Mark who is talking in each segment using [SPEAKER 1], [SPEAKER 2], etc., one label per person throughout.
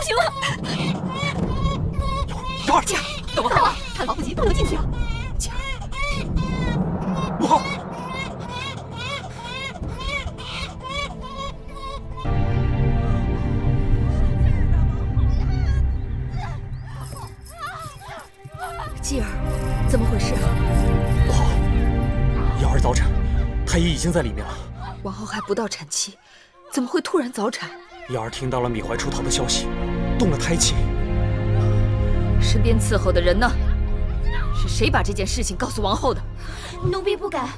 [SPEAKER 1] 不行了！
[SPEAKER 2] 瑶儿，
[SPEAKER 1] 姐儿，
[SPEAKER 2] 大王，
[SPEAKER 1] 大王，探访不急，不能进去啊！
[SPEAKER 2] 姐儿，母后。
[SPEAKER 1] 继儿，怎么回事啊？
[SPEAKER 2] 母后，瑶儿早产，太医已经在里面了。
[SPEAKER 1] 王后还不到产期，怎么会突然早产？
[SPEAKER 2] 瑶儿听到了米怀出逃的消息，动了胎气。
[SPEAKER 1] 身边伺候的人呢？是谁把这件事情告诉王后的？
[SPEAKER 3] 奴婢不敢。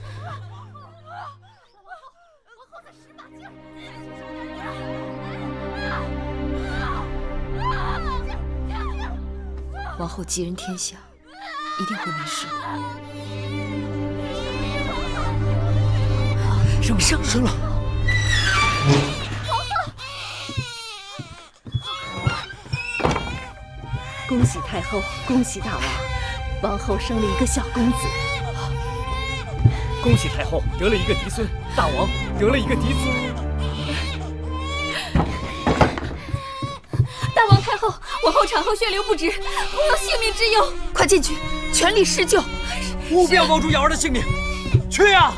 [SPEAKER 1] 王后吉人天下，一定会没事的。生了！
[SPEAKER 3] 恭喜太后，恭喜大王，王后生了一个小公子。
[SPEAKER 4] 恭喜太后得了一个嫡孙，大王得了一个嫡子。
[SPEAKER 1] 大王太后，王后产后血流不止，恐有性命之忧，快进去，全力施救，
[SPEAKER 2] 务必要保住瑶儿的性命。去呀！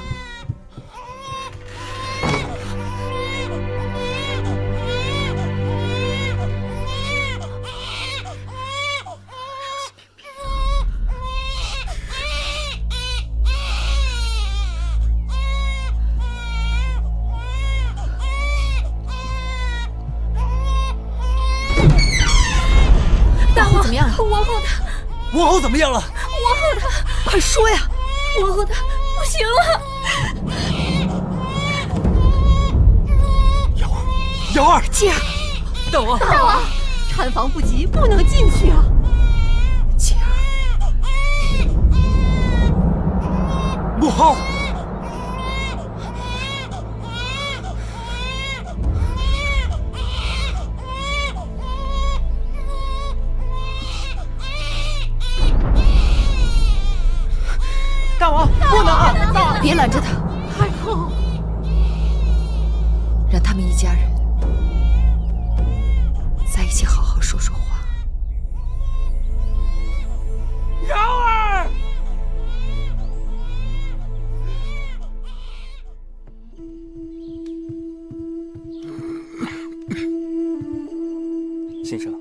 [SPEAKER 2] 王后怎么样了？
[SPEAKER 1] 王后她，快说呀！王后她不行了。
[SPEAKER 2] 瑶儿，
[SPEAKER 1] 姐儿，
[SPEAKER 2] 大王，
[SPEAKER 3] 大王，产房不急，不能进去啊！
[SPEAKER 1] 姐儿，
[SPEAKER 2] 母后。
[SPEAKER 4] 大王，不能啊！大王，
[SPEAKER 1] 别拦着他！
[SPEAKER 3] 太后，
[SPEAKER 1] 让他们一家人在一起好好说说话。
[SPEAKER 2] 瑶儿，
[SPEAKER 4] 先生，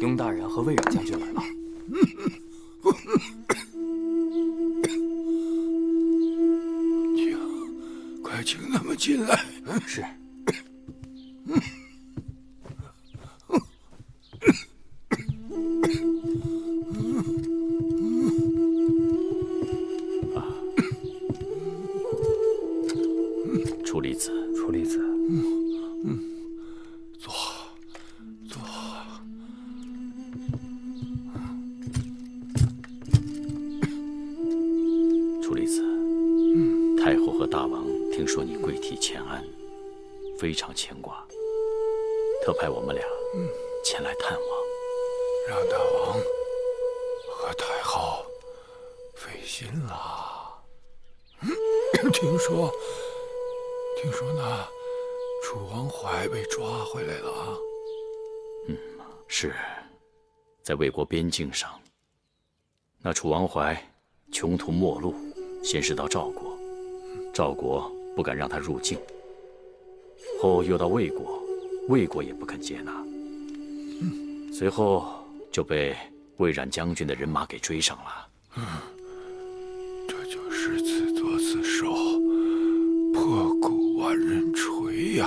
[SPEAKER 4] 雍大人和魏冉将军来了。
[SPEAKER 5] 请他们进来。
[SPEAKER 4] 是。
[SPEAKER 6] 楚离子，
[SPEAKER 4] 楚离子。
[SPEAKER 5] 坐。
[SPEAKER 6] 楚离子，太后和大王。 听说你贵体前安，非常牵挂，特派我们俩前来探望，
[SPEAKER 5] 让大王和太后费心了。听说那楚王怀被抓回来了啊？
[SPEAKER 6] 是，在魏国边境上，那楚王怀穷途末路，先是到赵国，赵国。 不敢让他入境，后又到魏国，魏国也不肯接纳。随后就被魏冉将军的人马给追上了。
[SPEAKER 5] 这就是自作自受，破鼓万人锤呀！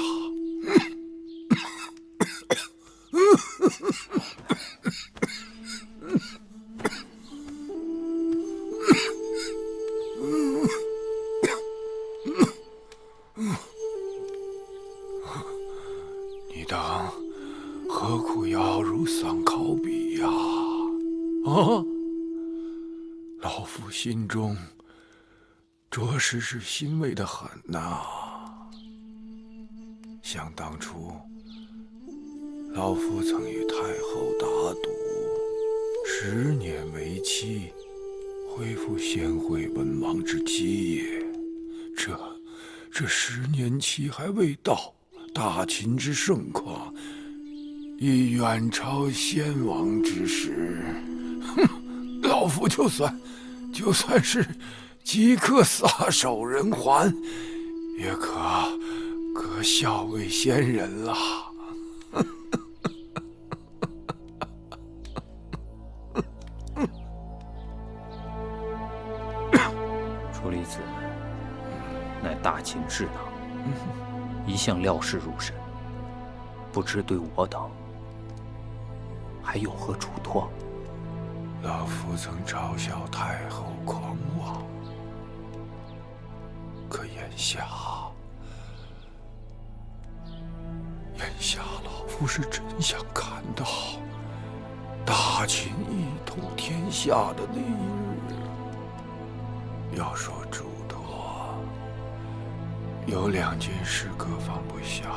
[SPEAKER 5] 何苦要如丧考妣呀？啊！老夫心中着实是欣慰的很呐。想当初，老夫曾与太后打赌，10年为期，恢复先惠文王之基业。这10年期还未到，大秦之盛况以远朝先王之时，哼，老夫就算是即刻撒手人寰，也可效为先人了。
[SPEAKER 4] 楚离子乃大秦智囊，一向料事如神，不知对我等还有何嘱托？
[SPEAKER 5] 老夫曾嘲笑太后狂妄，可眼下老夫是真想看到大秦一统天下的那一日。要说嘱托，有2件事可放不下。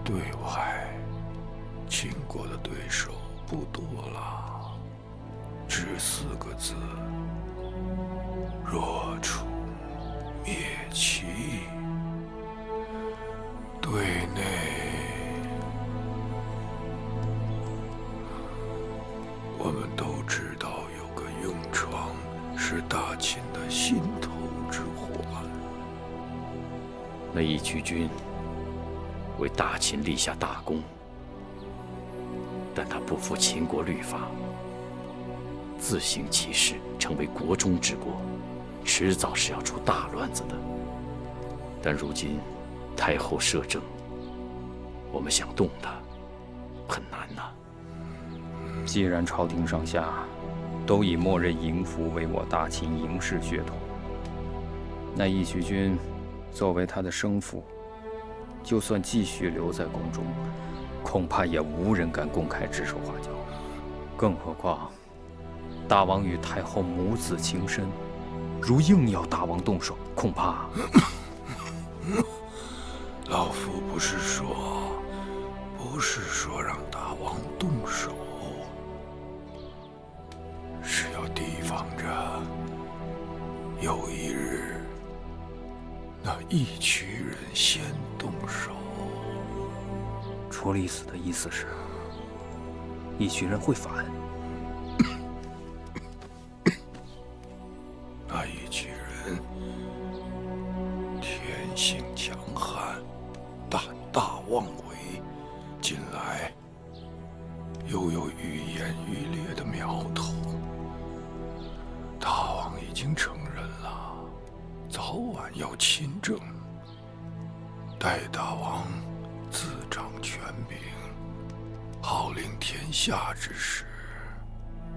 [SPEAKER 5] 对外，秦国的对手不多了，只4个字：若楚灭齐。对内，我们都知道有个雍城是大秦的心头之患。
[SPEAKER 6] 那义渠君为大秦立下大功，但他不服秦国律法，自行其事，成为国中之国，迟早是要出大乱子的。但如今太后摄政，我们想动他很难呐。
[SPEAKER 4] 既然朝廷上下都以默认嬴福为我大秦嬴氏血统，那义渠君作为他的生父，就算继续留在宫中，恐怕也无人敢公开指手画脚。更何况，大王与太后母子情深，如硬要大王动手，恐怕……
[SPEAKER 5] 老夫不是说让大王动手，是要提防着有一日那义渠人先动手。
[SPEAKER 4] 楚离子的意思是，义渠人会反。
[SPEAKER 5] 那义渠人天性强悍，胆大妄为，近来又有愈演愈烈的苗头。大王已经承认了，早晚要亲政。待大王自掌权柄，号令天下之时，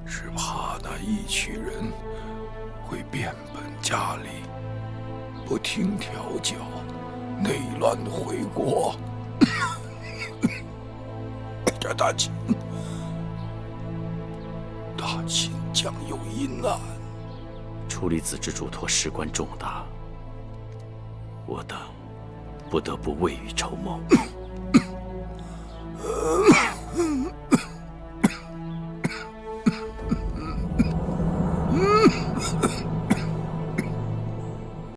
[SPEAKER 5] 只怕那义渠人会变本加厉，不听调教，内乱回国。这大秦将有阴暗。
[SPEAKER 6] 楚离子之嘱托事关重大，我等不得不未雨绸缪。